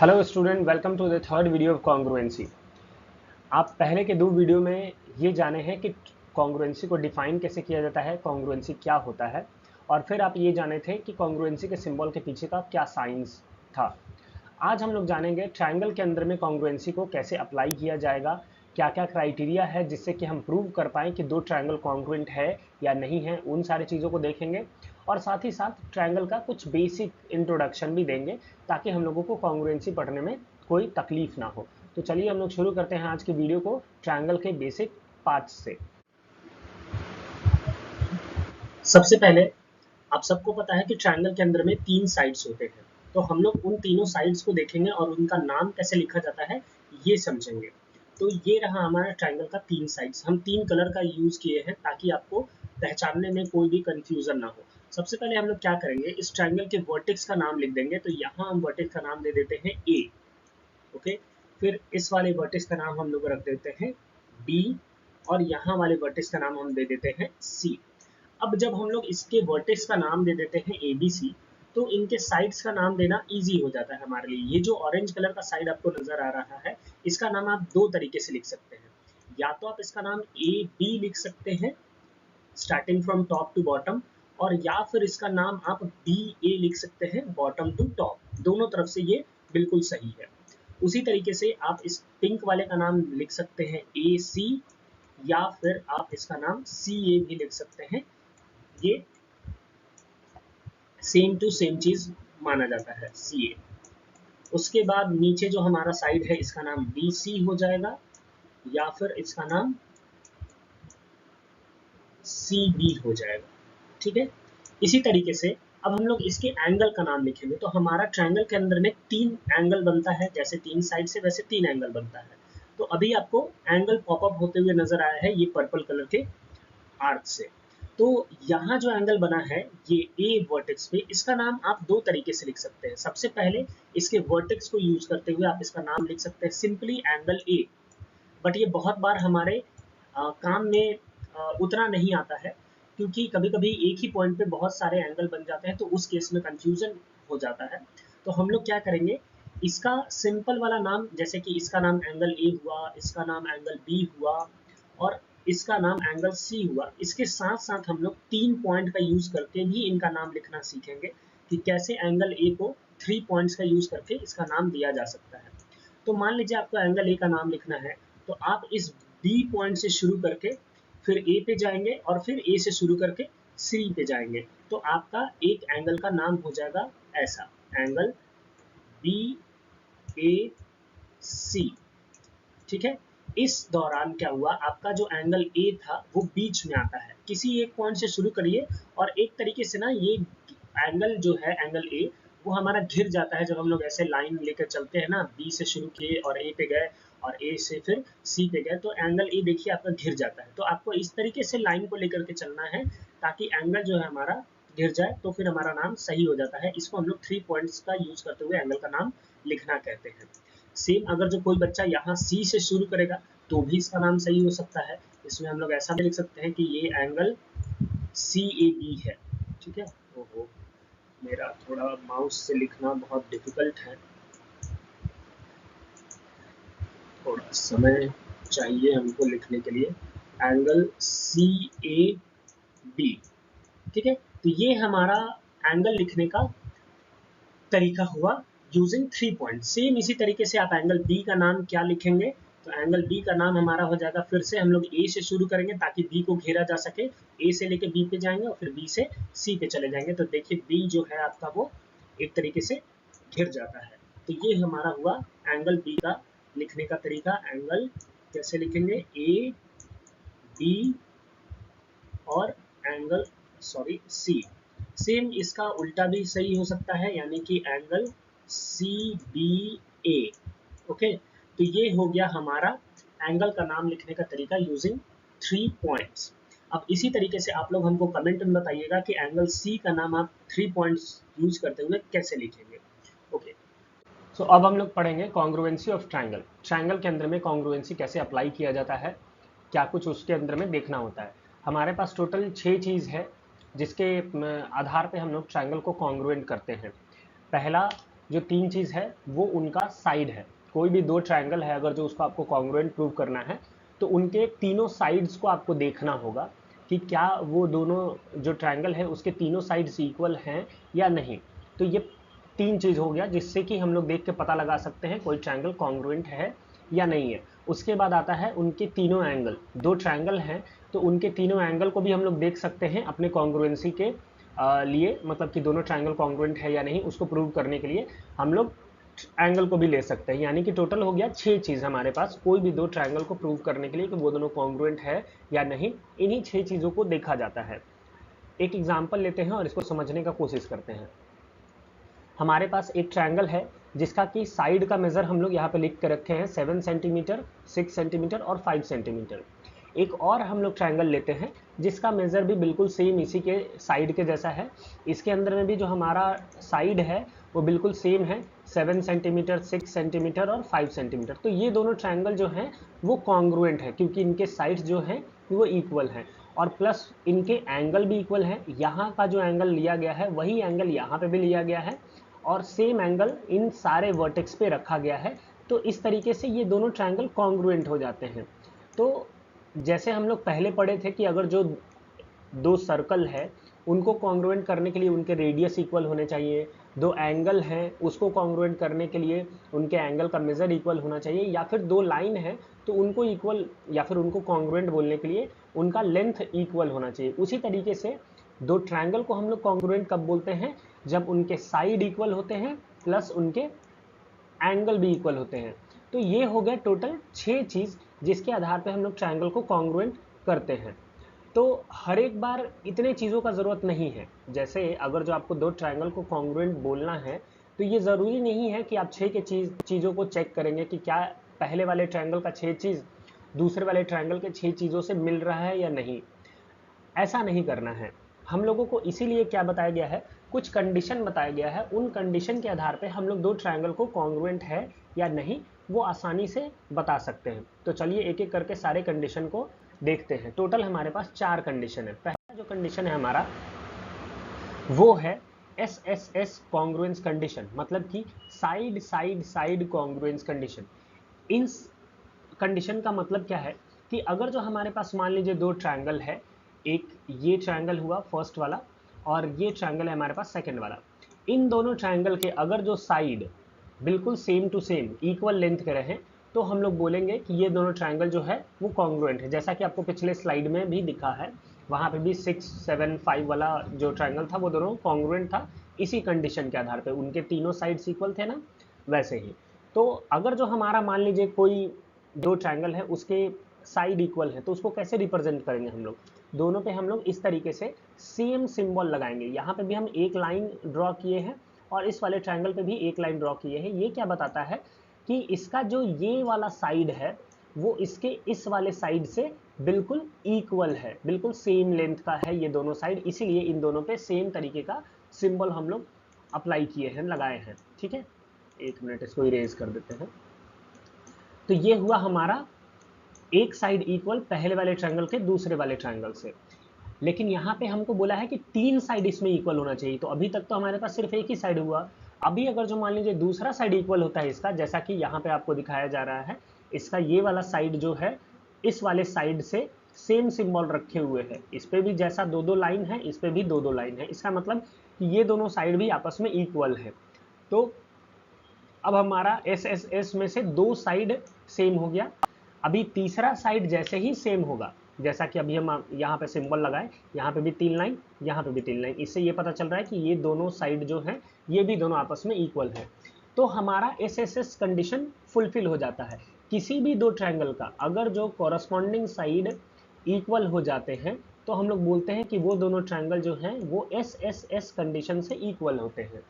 Hello student, welcome to the third video of congruency. आप पहले के दो वीडियो में ये जाने हैं कि कॉन्ग्रुएंसी को डिफाइन कैसे किया जाता है, कॉन्ग्रुएंसी क्या होता है, और फिर आप ये जाने थे कि कॉन्ग्रुएंसी के सिंबल के पीछे का क्या साइंस था। आज हम लोग जानेंगे ट्रायंगल के अंदर में कॉन्ग्रुएंसी को कैसे अप्लाई किया जाएगा, क्या क्या क्राइटेरिया है जिससे कि हम प्रूव कर पाएँ कि दो ट्रायंगल कॉन्ग्रुएंट है या नहीं है, उन सारी चीज़ों को देखेंगे। और साथ ही साथ ट्रायंगल का कुछ बेसिक इंट्रोडक्शन भी देंगे ताकि हम लोगों को कॉन्ग्रुएंसी पढ़ने में कोई तकलीफ ना हो। तो चलिए हम लोग शुरू करते हैं आज की वीडियो को ट्रायंगल के बेसिक पार्ट्स से। सबसे पहले आप सबको पता है कि ट्रायंगल के अंदर में 3 साइड्स होते हैं, तो हम लोग उन तीनों साइड्स को देखेंगे और उनका नाम कैसे लिखा जाता है ये समझेंगे। तो ये रहा हमारा ट्रायंगल का 3 साइड्स। हम 3 कलर का यूज किए हैं ताकि आपको पहचानने में कोई भी कंफ्यूजन ना हो। सबसे पहले हम लोग क्या करेंगे, इस ट्रायंगल के वर्टेक्स का नाम लिख देंगे। तो यहाँ हम वर्टेक्स का नाम दे देते हैं ए। ओके, फिर इस वाले वर्टेक्स का नाम हम लोग रख देते हैं बी, और यहाँ वाले वर्टेक्स का नाम हम दे देते हैं सी। अब जब हम लोग इसके वर्टेक्स का नाम दे देते हैं ए बी सी, तो इनके साइड्स का नाम देना इजी हो जाता है हमारे लिए। ये जो ऑरेंज कलर का साइड आपको नजर आ रहा है, इसका नाम आप दो तरीके से लिख सकते हैं। या तो आप इसका नाम ए बी लिख सकते हैं starting from top to bottom, और या फिर इसका नाम आप बी ए लिख सकते हैं बॉटम टू टॉप। दोनों तरफ से ये बिल्कुल सही है। उसी तरीके से आप इस पिंक वाले का नाम लिख सकते हैं ए सी, या फिर आप इसका नाम सी ए भी लिख सकते हैं। ये सेम टू सेम चीज माना जाता है सी ए। उसके बाद नीचे जो हमारा साइड है इसका नाम बी सी हो जाएगा, या फिर इसका नाम सी बी हो जाएगा। ठीक है, इसी तरीके से अब हम लोग इसके एंगल का नाम लिखेंगे। तो हमारा ट्रायंगल के अंदर में 3 एंगल बनता है, जैसे 3 साइड से वैसे 3 एंगल बनता है। तो अभी आपको एंगल पॉपअप होते हुए नजर आया है ये पर्पल कलर के आर्क से। तो यहाँ जो एंगल बना है ये ए वर्टेक्स पे, इसका नाम आप दो तरीके से लिख सकते हैं। सबसे पहले इसके वर्टेक्स को यूज करते हुए आप इसका नाम लिख सकते हैं सिंपली एंगल ए। बट ये बहुत बार हमारे काम में उतना नहीं आता है, क्योंकि कभी-कभी एक ही पॉइंट पे बहुत सारे एंगल बन जाते हैं, तो उस केस में कंफ्यूजन हो जाता है। तो हम लोग क्या करेंगे, इसका सिंपल वाला नाम, जैसे कि इसका नाम एंगल ए हुआ, इसका नाम एंगल बी हुआ, और इसका नाम एंगल सी हुआ। इसके साथ साथ हम लोग 3 पॉइंट का यूज करके भी इनका नाम लिखना सीखेंगे कि कैसे एंगल ए को 3 पॉइंट्स का यूज करके इसका नाम दिया जा सकता है। तो मान लीजिए आपको एंगल ए का नाम लिखना है, तो आप इस बी पॉइंट से शुरू करके फिर ए पे जाएंगे, और फिर ए से शुरू करके सी पे जाएंगे। तो आपका एक एंगल का नाम हो जाएगा ऐसा, एंगल बी ए सी। ठीक है, इस दौरान क्या हुआ, आपका जो एंगल ए था वो बीच में आता है। किसी एक पॉइंट से शुरू करिए, और एक तरीके से ना ये एंगल जो है एंगल ए, वो हमारा घिर जाता है। जब हम लोग ऐसे लाइन लेकर चलते हैं ना, बी से शुरू किए और ए पे गए, और ए से फिर सी पे गए, तो एंगल ए देखिए आपका घिर जाता है। तो आपको इस तरीके से लाइन को लेकर के चलना है ताकि एंगल जो है हमारा घिर जाए, तो फिर हमारा नाम सही हो जाता है। इसको हम लोग 3 पॉइंट्स का यूज करते हुए एंगल का नाम लिखना कहते हैं। सेम अगर जो कोई बच्चा यहाँ सी से शुरू करेगा तो भी इसका नाम सही हो सकता है। इसमें हम लोग ऐसा भी लिख सकते हैं कि ये एंगल सी ए बी है। ठीक है, ओहो, मेरा थोड़ा माउस से लिखना बहुत डिफिकल्ट है, थोड़ा समय चाहिए हमको लिखने के लिए। Angle C A B. ठीक है, तो ये हमारा एंगल लिखने का तरीका हुआ यूजिंग 3 पॉइंट। सेम इसी तरीके से आप एंगल बी का नाम क्या लिखेंगे, तो एंगल बी का नाम हमारा हो जाएगा, फिर से हम लोग ए से शुरू करेंगे ताकि बी को घेरा जा सके। ए से लेके बी पे जाएंगे और फिर बी से सी पे चले जाएंगे। तो देखिए बी जो है आपका वो एक तरीके से घिर जाता है। तो ये हमारा हुआ एंगल बी का लिखने का तरीका। एंगल कैसे लिखेंगे, ए बी और एंगल सी। सेम इसका उल्टा भी सही हो सकता है, यानी कि एंगल सी बी ए। ओके, तो ये हो गया हमारा एंगल का नाम लिखने का तरीका यूजिंग 3 पॉइंट्स। अब इसी तरीके से आप लोग हमको कमेंट में बताइएगा कि एंगल सी का नाम आप 3 पॉइंट्स यूज करते हुए कैसे लिखेंगे। ओके, सो अब हम लोग पढ़ेंगे कॉन्ग्रुएंसी ऑफ ट्रायंगल। ट्रायंगल के अंदर में कॉन्ग्रुएंसी कैसे अप्लाई किया जाता है, क्या कुछ उसके अंदर में देखना होता है। हमारे पास टोटल 6 चीज़ है जिसके आधार पे हम लोग ट्रायंगल को कॉन्ग्रुएंट करते हैं। पहला, जो तीन चीज़ है वो उनका साइड है। कोई भी दो ट्रायंगल है अगर जो उसको आपको कॉन्ग्रुएंट प्रूव करना है तो उनके तीनों साइड्स को आपको देखना होगा कि क्या वो दोनों जो ट्रायंगल है उसके तीनों साइड्स इक्वल हैं या नहीं। तो ये तीन चीज़ हो गया जिससे कि हम लोग देख के पता लगा सकते हैं कोई ट्रायंगल कॉन्ग्रुएंट है या नहीं है। उसके बाद आता है उनके तीनों एंगल। दो ट्रायंगल हैं तो उनके तीनों एंगल को भी हम लोग देख सकते हैं अपने कॉन्ग्रुएंसी के लिए, मतलब कि दोनों ट्रायंगल कॉन्ग्रुएंट है या नहीं उसको प्रूव करने के लिए हम लोग एंगल को भी ले सकते हैं। यानी कि टोटल हो गया 6 चीज़ हमारे पास कोई भी दो ट्रायंगल को प्रूव करने के लिए कि वो दोनों कॉन्ग्रुएंट है या नहीं। इन्हीं 6 चीज़ों को देखा जाता है। एक एग्जाम्पल लेते हैं और इसको समझने का कोशिश करते हैं। हमारे पास एक ट्रायंगल है जिसका कि साइड का मेज़र हम लोग यहाँ पे लिख के रखे हैं 7 सेंटीमीटर, 6 सेंटीमीटर और 5 सेंटीमीटर। एक और हम लोग ट्रायंगल लेते हैं जिसका मेज़र भी बिल्कुल सेम इसी के साइड के जैसा है। इसके अंदर में भी जो हमारा साइड है वो बिल्कुल सेम है, 7 सेंटीमीटर, 6 सेंटीमीटर और 5 सेंटीमीटर। तो ये दोनों ट्रायंगल जो हैं वो कॉन्ग्रुएंट है क्योंकि इनके साइड्स जो हैं वो इक्वल हैं और प्लस इनके एंगल भी इक्वल है। यहाँ का जो एंगल लिया गया है वही एंगल यहाँ पे भी लिया गया है और सेम एंगल इन सारे वर्टेक्स पे रखा गया है। तो इस तरीके से ये दोनों ट्रायंगल कॉन्ग्रुएंट हो जाते हैं। तो जैसे हम लोग पहले पढ़े थे कि अगर जो दो सर्कल है उनको कॉन्ग्रुएंट करने के लिए उनके रेडियस इक्वल होने चाहिए, दो एंगल हैं उसको कॉन्ग्रुएंट करने के लिए उनके एंगल का मेज़र इक्वल होना चाहिए, या फिर दो लाइन है तो उनको इक्वल या फिर उनको कॉन्ग्रुएंट बोलने के लिए उनका लेंथ इक्वल होना चाहिए। उसी तरीके से दो ट्रायंगल को हम लोग कॉन्ग्रुएंट कब बोलते हैं, जब उनके साइड इक्वल होते हैं प्लस उनके एंगल भी इक्वल होते हैं। तो ये हो गया टोटल 6 चीज़ जिसके आधार पे हम लोग ट्रायंगल को कॉन्ग्रुएंट करते हैं। तो हर एक बार इतने चीज़ों का ज़रूरत नहीं है। जैसे अगर जो आपको दो ट्रायंगल को कॉन्ग्रुएंट बोलना है तो ये ज़रूरी नहीं है कि आप 6 के चीज़ों को चेक करेंगे कि क्या पहले वाले ट्रायंगल का 6 चीज़ दूसरे वाले ट्रायंगल के 6 चीज़ों से मिल रहा है या नहीं। ऐसा नहीं करना है। हम लोगों को इसीलिए क्या बताया गया है, कुछ कंडीशन बताया गया है, उन कंडीशन के आधार पे हम लोग दो ट्रायंगल को कॉन्ग्रुएंट है या नहीं वो आसानी से बता सकते हैं। तो चलिए एक एक करके सारे कंडीशन को देखते हैं। टोटल हमारे पास 4 कंडीशन है। पहला जो कंडीशन है हमारा वो है SSS कॉन्ग्रुएंस कंडीशन, मतलब कि side side side congruence condition. इन कंडीशन का मतलब क्या है कि अगर जो हमारे पास मान लीजिए दो ट्रायंगल है, एक ये ट्रायंगल हुआ फर्स्ट वाला और ये ट्रायंगल है हमारे पास सेकंड वाला। इन दोनों ट्रायंगल के अगर जो साइड बिल्कुल same to same equal length के रहे तो हम लोग बोलेंगे कि ये दोनों ट्रायंगल जो है वो कॉन्ग्रुएंट है। जैसा कि आपको पिछले स्लाइड में भी दिखा है, वहाँ पे भी 6, 7, 5 वाला जो ट्रायंगल था वो दोनों कॉन्ग्रुएंट था इसी कंडीशन के आधार पे, उनके तीनों साइड्स इक्वल थे ना, वैसे ही। तो अगर जो हमारा मान लीजिए कोई दो ट्रायंगल है उसके साइड इक्वल है तो उसको कैसे रिप्रेजेंट करेंगे हम लोग, दोनों पे हम लोग इस तरीके से सेम सिंबल लगाएंगे। यहाँ पे भी हम एक लाइन ड्रॉ किए हैं और इस वाले ट्रायंगल पे भी एक लाइन ड्रॉ किए हैं। ये क्या बताता है कि इसका जो ये वाला साइड है वो इसके इस वाले साइड से बिल्कुल इक्वल है, बिल्कुल सेम लेंथ का है ये दोनों साइड, इसीलिए इन दोनों पे सेम तरीके का सिंबल हम लोग अप्लाई किए हैं, लगाए हैं। ठीक है, एक मिनट इसको इरेज कर देते हैं। तो ये हुआ हमारा एक साइड इक्वल पहले वाले ट्रायंगल के दूसरे वाले ट्रायंगल से। लेकिन यहाँ पे हमको बोला है कि तीन साइड इसमें इक्वल होना चाहिए, तो अभी तक तो हमारे पास सिर्फ एक ही साइड हुआ। अभी अगर जो मान लीजिए दूसरा साइड इक्वल होता है इसका, जैसा कि यहाँ पे आपको दिखाया जा रहा है, इसका ये वाला साइड जो है इस वाले साइड से सेम सिंबल रखे हुए है, इस पे भी जैसा दो दो लाइन है इस पे भी दो दो लाइन है, इसका मतलब कि ये दोनों साइड भी आपस में इक्वल है। तो अब हमारा SSS में से दो साइड सेम हो गया। अभी तीसरा साइड जैसे ही सेम होगा, जैसा कि अभी हम यहाँ पे सिंबल लगाए, यहाँ पे भी तीन लाइन, यहाँ पे भी तीन लाइन, इससे ये पता चल रहा है कि ये दोनों साइड जो हैं ये भी दोनों आपस में इक्वल है। तो हमारा SSS कंडीशन फुलफिल हो जाता है। किसी भी दो ट्रायंगल का अगर जो कॉरस्पॉन्डिंग साइड इक्वल हो जाते हैं तो हम लोग बोलते हैं कि वो दोनों ट्रायंगल जो हैं वो SSS कंडीशन से इक्वल होते हैं।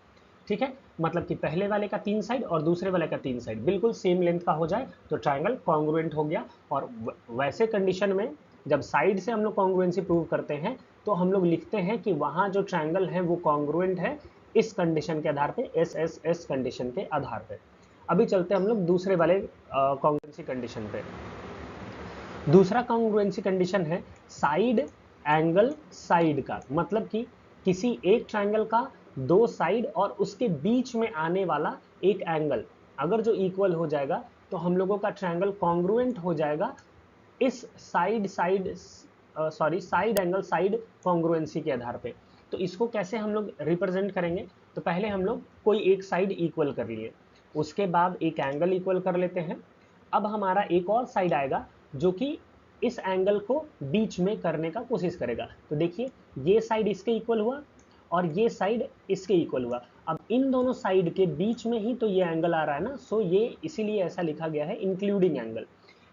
ठीक है, मतलब कि पहले वाले का तीन साइड और दूसरे वाले का तीन साइड बिल्कुल सेम लेंथ का हो जाए तो ट्रायंगल कॉन्ग्रुएंट हो गया। और वैसे कंडीशन में जब साइड से हम लोग कॉन्ग्रुएंसी प्रूव करते हैं तो हम लोग लिखते हैं कि वहाँ जो ट्रायंगल है वो कॉन्ग्रुएंट है इस कंडीशन के आधार पे, SSS कंडीशन के आधार पे। अभी चलते हैं हम लोग दूसरे वाले कॉन्ग्रुएंसी कंडीशन पे। दूसरा कॉन्ग्रुएंसी कंडीशन है साइड एंगल साइड का, मतलब कि किसी एक ट्रायंगल का दो साइड और उसके बीच में आने वाला एक एंगल अगर जो इक्वल हो जाएगा तो हम लोगों का ट्रायंगल कॉन्ग्रुएंट हो जाएगा इस साइड एंगल साइड कॉन्ग्रुएंसी के आधार पे। तो इसको कैसे हम लोग रिप्रेजेंट करेंगे? तो पहले हम लोग कोई एक साइड इक्वल कर लिए, उसके बाद एक एंगल इक्वल कर लेते हैं। अब हमारा एक और साइड आएगा जो कि इस एंगल को बीच में करने का कोशिश करेगा। तो देखिए ये साइड इसके इक्वल हुआ और ये साइड इसके इक्वल हुआ। अब इन दोनों साइड के बीच में ही तो ये एंगल आ रहा है ना, सो ये इसीलिए ऐसा लिखा गया है इंक्लूडिंग एंगल,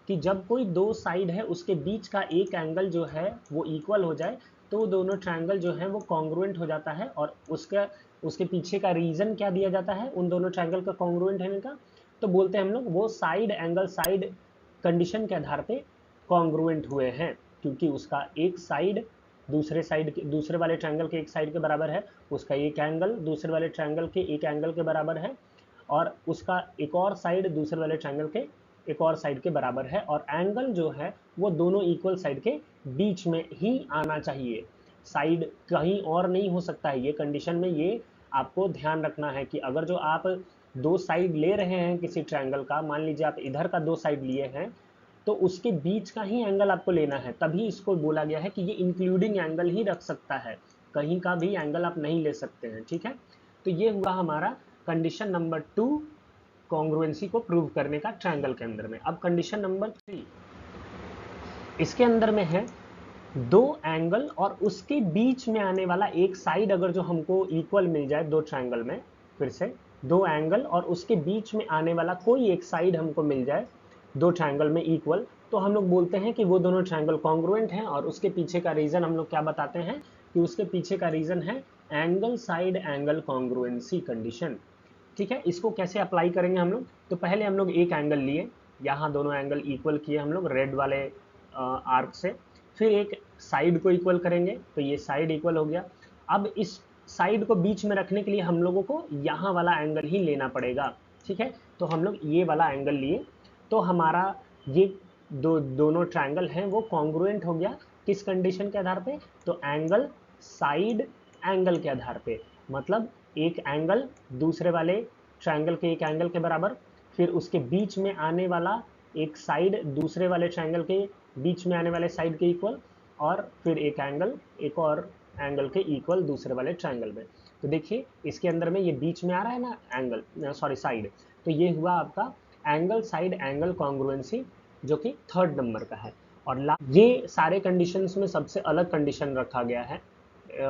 कि जब कोई दो साइड है उसके बीच का एक एंगल जो है वो इक्वल हो जाए तो दोनों ट्रायंगल जो है वो कॉन्ग्रुएंट हो जाता है। और उसके पीछे का रीजन क्या दिया जाता है उन दोनों ट्रायंगल का कॉन्ग्रुएंट होने का? तो बोलते हैं हम लोग वो साइड एंगल साइड कंडीशन के आधार पे कॉन्ग्रुएंट हुए हैं, क्योंकि उसका एक साइड दूसरे वाले ट्रायंगल के एक साइड के बराबर है, उसका एक एंगल दूसरे वाले ट्रायंगल के एक एंगल के बराबर है, और उसका एक और साइड दूसरे वाले ट्रायंगल के एक और साइड के बराबर है, और एंगल जो है वो दोनों इक्वल साइड के बीच में ही आना चाहिए, साइड कहीं और नहीं हो सकता है। ये कंडीशन में ये आपको ध्यान रखना है कि अगर जो आप दो साइड ले रहे हैं किसी ट्रायंगल का, मान लीजिए आप इधर का दो साइड लिए हैं, तो उसके बीच का ही एंगल आपको लेना है, तभी इसको बोला गया है कि ये इंक्लूडिंग एंगल ही रख सकता है, कहीं का भी एंगल आप नहीं ले सकते हैं। ठीक है, तो ये हुआ हमारा कंडीशन नंबर 2 कॉन्ग्रुएंसी को प्रूव करने का ट्रायंगल के अंदर में। अब कंडीशन नंबर 3 इसके अंदर में है दो एंगल और उसके बीच में आने वाला एक साइड अगर जो हमको इक्वल मिल जाए दो ट्रायंगल में, फिर से दो एंगल और उसके बीच में आने वाला कोई एक साइड हमको मिल जाए दो ट्रायंगल में इक्वल, तो हम लोग बोलते हैं कि वो दोनों ट्रायंगल कॉन्ग्रुएंट हैं। और उसके पीछे का रीजन हम लोग क्या बताते हैं कि उसके पीछे का रीजन है angle side angle congruency condition. ठीक है, इसको कैसे अप्लाई करेंगे हम लोग? तो पहले हम लोग एक एंगल लिए, यहाँ दोनों एंगल इक्वल किए हम लोग रेड वाले आर्क से, फिर एक साइड को इक्वल करेंगे, तो ये साइड इक्वल हो गया। अब इस साइड को बीच में रखने के लिए हम लोगों को यहाँ वाला एंगल ही लेना पड़ेगा। ठीक है, तो हम लोग ये वाला एंगल लिए, तो हमारा ये दोनों ट्रायंगल हैं वो कॉन्ग्रुएंट हो गया किस कंडीशन के आधार पे? तो एंगल साइड एंगल के आधार पे, मतलब एक एंगल दूसरे वाले ट्रायंगल के एक एंगल के बराबर, फिर उसके बीच में आने वाला एक साइड दूसरे वाले ट्रायंगल के बीच में आने वाले साइड के इक्वल, और फिर एक एंगल एक और एंगल के इक्वल दूसरे वाले ट्रायंगल में। तो देखिए इसके अंदर में ये बीच में आ रहा है ना एंगल, सॉरी साइड, तो ये हुआ आपका एंगल साइड एंगल कॉन्ग्रुएंसी जो कि थर्ड नंबर का है। और ये सारे कंडीशंस में सबसे अलग कंडीशन रखा गया है,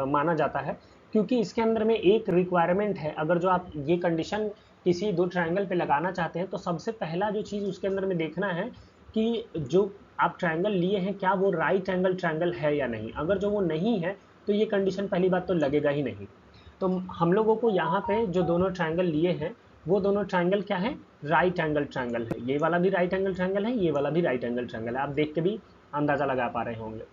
माना जाता है, क्योंकि इसके अंदर में एक रिक्वायरमेंट है। अगर जो आप ये कंडीशन किसी दो ट्रायंगल पे लगाना चाहते हैं तो सबसे पहला जो चीज़ उसके अंदर में देखना है कि जो आप ट्रायंगल लिए हैं क्या वो राइट एंगल ट्रायंगल है या नहीं। अगर जो वो नहीं है तो ये कंडीशन पहली बात तो लगेगा ही नहीं। तो हम लोगों को यहाँ पे जो दोनों ट्रायंगल लिए हैं वो दोनों ट्रायंगल क्या है? राइट एंगल ट्रायंगल है। ये वाला भी राइट एंगल ट्रायंगल है, ये वाला भी राइट एंगल ट्रायंगल है, आप देख के भी अंदाजा लगा पा रहे होंगे।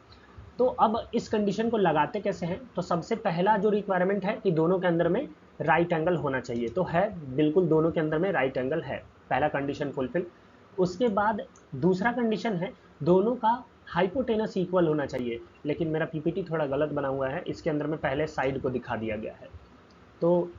तो अब इस कंडीशन को लगाते कैसे हैं? तो सबसे पहला जो रिक्वायरमेंट है कि दोनों के अंदर में राइट एंगल होना चाहिए, तो है बिल्कुल दोनों के अंदर में राइट एंगल है, पहला कंडीशन फुलफिल। उसके बाद दूसरा कंडीशन है दोनों का हाइपोटेनस इक्वल होना चाहिए, लेकिन मेरा पीपीटी थोड़ा गलत बना हुआ है, इसके अंदर में पहले साइड को दिखा दिया गया है, तो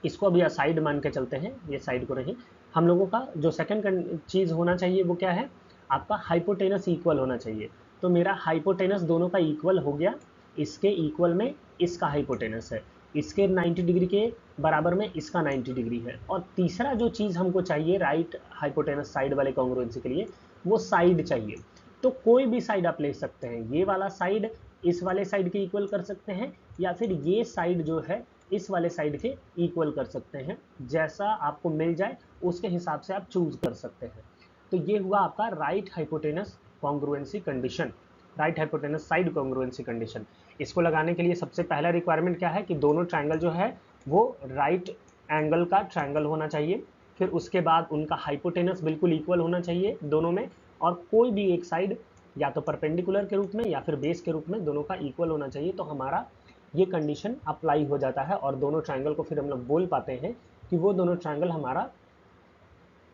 इसको अभी साइड मान के चलते हैं, ये साइड को नहीं। हम लोगों का जो सेकंड चीज़ होना चाहिए वो क्या है? आपका हाइपोटेनस इक्वल होना चाहिए। तो मेरा हाइपोटेनस दोनों का इक्वल हो गया, इसके इक्वल में इसका हाइपोटेनस है, इसके 90 डिग्री के बराबर में इसका 90 डिग्री है। और तीसरा जो चीज़ हमको चाहिए राइट हाइपोटेनस साइड वाले कॉन्ग्रुएंसी के लिए, वो साइड चाहिए। तो कोई भी साइड आप ले सकते हैं, ये वाला साइड इस वाले साइड के इक्वल कर सकते हैं, या फिर ये साइड जो है इस वाले साइड के इक्वल कर सकते हैं, जैसा आपको मिल जाए उसके हिसाब से आप चूज कर सकते हैं। तो ये हुआ आपका right hypotenuse congruency condition, right hypotenuse side congruency condition. इसको लगाने के लिए सबसे पहला रिक्वायरमेंट क्या है कि दोनों ट्रायंगल जो है वो राइट एंगल का ट्रायंगल होना चाहिए, फिर उसके बाद उनका हाइपोटेनस बिल्कुल इक्वल होना चाहिए दोनों में, और कोई भी एक साइड या तो परपेंडिकुलर के रूप में या फिर बेस के रूप में दोनों का इक्वल होना चाहिए। तो हमारा ये कंडीशन अप्लाई हो जाता है और दोनों ट्रायंगल को फिर हम लोग बोल पाते हैं कि वो दोनों ट्रायंगल हमारा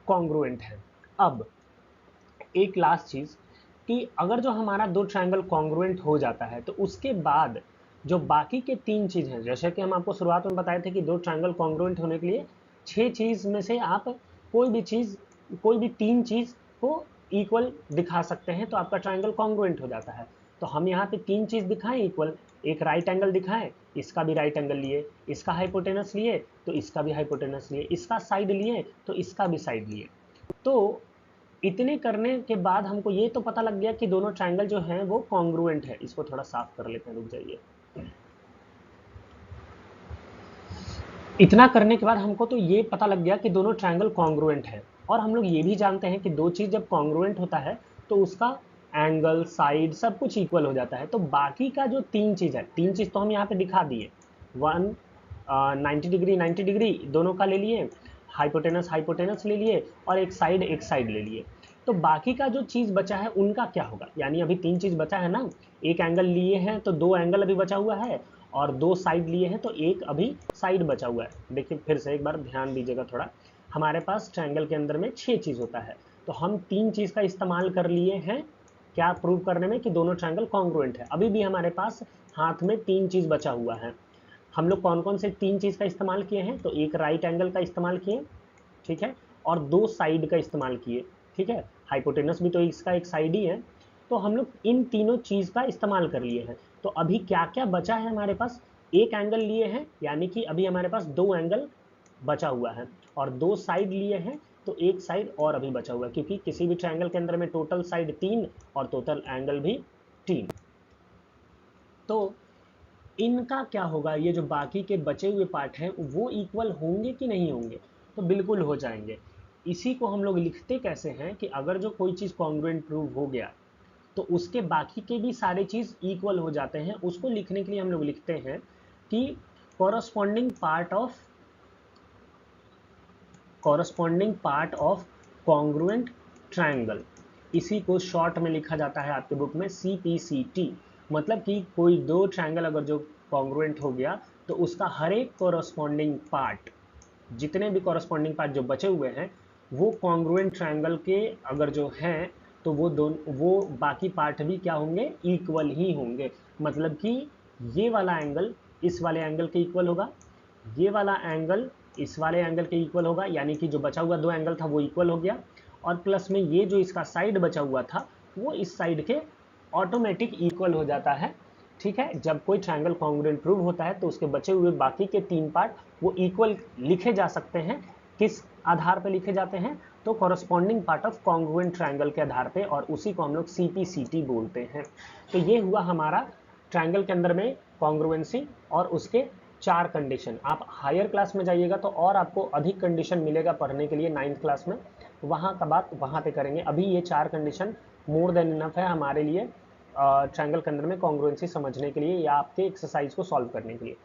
कॉन्ग्रुएंट है। अब एक लास्ट चीज़ कि अगर जो हमारा दो ट्रायंगल कॉन्ग्रुएंट हो जाता है तो उसके बाद जो बाकी के 3 चीज़ हैं, जैसे कि हम आपको शुरुआत में बताए थे कि 2 ट्रायंगल कॉन्ग्रुएंट होने के लिए 6 चीज़ में से आप कोई भी 3 चीज़ को इक्वल दिखा सकते हैं तो आपका ट्रायंगल कॉन्ग्रुएंट हो जाता है। तो हम यहाँ पे 3 चीज़ दिखाएं इक्वल, एक राइट एंगल दिखाएं, इसका भी राइट एंगल लिए, इसका हाइपोटेनस लिए तो इसका भी हाइपोटेनस लिए, इसका साइड लिए तो इसका भी साइड लिए। तो इतने करने के बाद हमको ये तो पता लग गया कि दोनों ट्रायंगल जो हैं वो कॉन्ग्रुएंट है। इसको थोड़ा साफ कर लेते हैं, रुक जाइए। इतना करने के बाद हमको तो ये पता लग गया कि दोनों ट्रायंगल कॉन्ग्रुएंट है, और हम लोग ये भी जानते हैं कि दो चीज़ जब कॉन्ग्रुएंट होता है तो उसका एंगल, साइड सब कुछ इक्वल हो जाता है। तो बाकी का जो 3 चीज़ है, 3 चीज़ तो हम यहाँ पे दिखा दिए, 90 डिग्री 90 डिग्री दोनों का ले लिए, हाइपोटेनस हाइपोटेनस ले लिए, और एक साइड ले लिए। तो बाकी का जो चीज़ बचा है उनका क्या होगा, यानी अभी 3 चीज़ बचा है ना, एक एंगल लिए हैं तो 2 एंगल अभी बचा हुआ है, और 2 साइड लिए हैं तो एक अभी साइड बचा हुआ है। देखिए फिर से एक बार ध्यान दीजिएगा थोड़ा, हमारे पास ट्रायंगल के अंदर में 6 चीज़ होता है, तो हम 3 चीज़ का इस्तेमाल कर लिए हैं क्या प्रूव करने में कि दोनों ट्रायंगल कॉन्ग्रुएंट है। अभी भी हमारे पास हाथ में 3 चीज़ बचा हुआ है। हम लोग कौन कौन से 3 चीज़ का इस्तेमाल किए हैं, तो एक राइट एंगल का इस्तेमाल किए, ठीक है, और 2 साइड का इस्तेमाल किए, ठीक है, हाइपोटेनस भी तो इसका एक साइड ही है। तो हम लोग इन तीनों चीज़ का इस्तेमाल कर लिए हैं। तो अभी क्या क्या बचा है हमारे पास, एक एंगल लिए हैं यानी कि अभी हमारे पास 2 एंगल बचा हुआ है, और 2 साइड लिए हैं तो एक साइड और अभी बचा हुआ है, क्योंकि किसी भी ट्रायंगल के अंदर में टोटल साइड 3 और टोटल एंगल भी 3। तो इनका क्या होगा, ये जो बाकी के बचे हुए पार्ट हैं वो इक्वल होंगे कि नहीं होंगे, तो बिल्कुल हो जाएंगे। इसी को हम लोग लिखते कैसे हैं कि अगर जो कोई चीज़ कॉन्ग्रुएंट प्रूव हो गया तो उसके बाकी के भी सारे चीज़ इक्वल हो जाते हैं। उसको लिखने के लिए हम लोग लिखते हैं कि corresponding part of congruent triangle, इसी को शॉर्ट में लिखा जाता है आपके बुक में CPCT। मतलब कि कोई 2 ट्रायंगल अगर जो कॉन्ग्रुएंट हो गया तो उसका हर एक कॉरस्पॉन्डिंग पार्ट, जितने भी कॉरस्पॉन्डिंग पार्ट जो बचे हुए हैं वो कॉन्ग्रुएंट ट्रायंगल के अगर जो हैं तो वो बाकी पार्ट भी क्या होंगे, इक्वल ही होंगे। मतलब कि ये वाला एंगल इस वाले एंगल के इक्वल होगा, ये वाला एंगल इस वाले एंगल के इक्वल होगा, यानी कि जो बचा हुआ 2 एंगल था वो इक्वल हो गया, और प्लस में ये जो इसका साइड बचा हुआ था वो इस साइड के ऑटोमेटिक इक्वल हो जाता है। ठीक है, जब कोई ट्रायंगल कॉन्ग्रुएंट प्रूव होता है तो उसके बचे हुए बाकी के 3 पार्ट वो इक्वल लिखे जा सकते हैं। किस आधार पर लिखे जाते हैं, तो corresponding part of congruent triangle के आधार पे, और उसी को हम लोग CPCT बोलते हैं। तो ये हुआ हमारा ट्रायंगल के अंदर में कॉन्ग्रुएंसी और उसके 4 कंडीशन। आप हायर क्लास में जाइएगा तो और आपको अधिक कंडीशन मिलेगा पढ़ने के लिए 9th क्लास में, वहाँ का बात वहाँ पे करेंगे। अभी ये 4 कंडीशन मोर देन इनफ है हमारे लिए ट्रायंगल के अंदर में कॉन्ग्रुएंसी समझने के लिए या आपके एक्सरसाइज को सॉल्व करने के लिए।